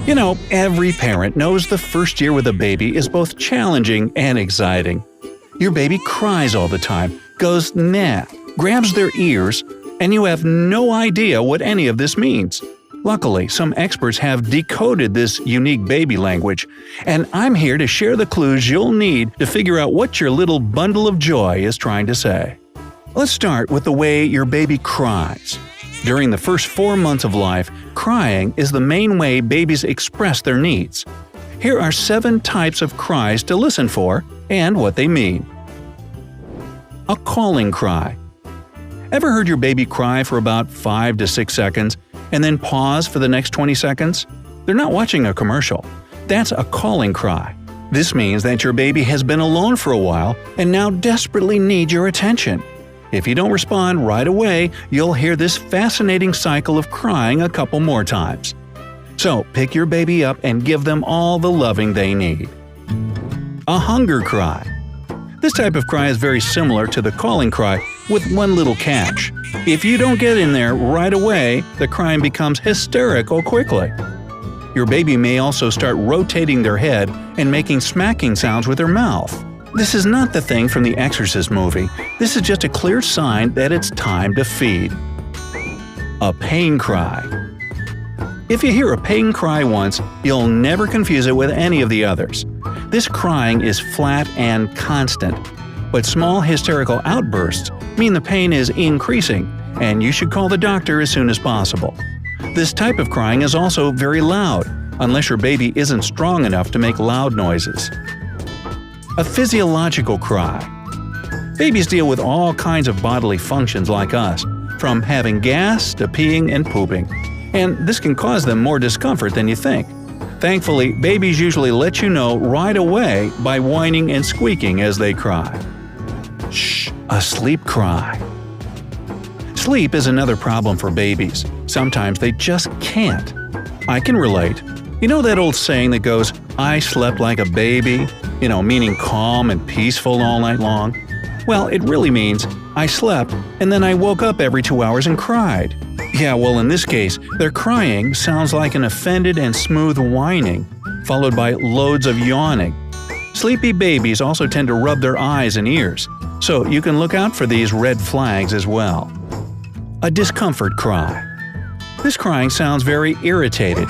Every parent knows the first year with a baby is both challenging and exciting. Your baby cries all the time, goes nah, grabs their ears, and you have no idea what any of this means. Luckily, some experts have decoded this unique baby language, and I'm here to share the clues you'll need to figure out what your little bundle of joy is trying to say. Let's start with the way your baby cries. During the first 4 months of life, crying is the main way babies express their needs. Here are 7 types of cries to listen for and what they mean. A calling cry. Ever heard your baby cry for about 5 to 6 seconds and then pause for the next 20 seconds? They're not watching a commercial. That's a calling cry. This means that your baby has been alone for a while and now desperately needs your attention. If you don't respond right away, you'll hear this fascinating cycle of crying a couple more times. So pick your baby up and give them all the loving they need. A hunger cry. This type of cry is very similar to the calling cry, with one little catch. If you don't get in there right away, the crying becomes hysterical quickly. Your baby may also start rotating their head and making smacking sounds with their mouth. This is not the thing from the Exorcist movie. This is just a clear sign that it's time to feed. A pain cry. If you hear a pain cry once, you'll never confuse it with any of the others. This crying is flat and constant, but small hysterical outbursts mean the pain is increasing, and you should call the doctor as soon as possible. This type of crying is also very loud, unless your baby isn't strong enough to make loud noises. A physiological cry. Babies deal with all kinds of bodily functions like us, from having gas to peeing and pooping, and this can cause them more discomfort than you think. Thankfully, babies usually let you know right away by whining and squeaking as they cry. Shh, a sleep cry. Sleep is another problem for babies. Sometimes they just can't. I can relate. You know that old saying that goes, "I slept like a baby," meaning calm and peaceful all night long? Well, it really means, I slept and then I woke up every 2 hours and cried. Yeah, well in this case, their crying sounds like an offended and smooth whining, followed by loads of yawning. Sleepy babies also tend to rub their eyes and ears, so you can look out for these red flags as well. A discomfort cry. This crying sounds very irritated.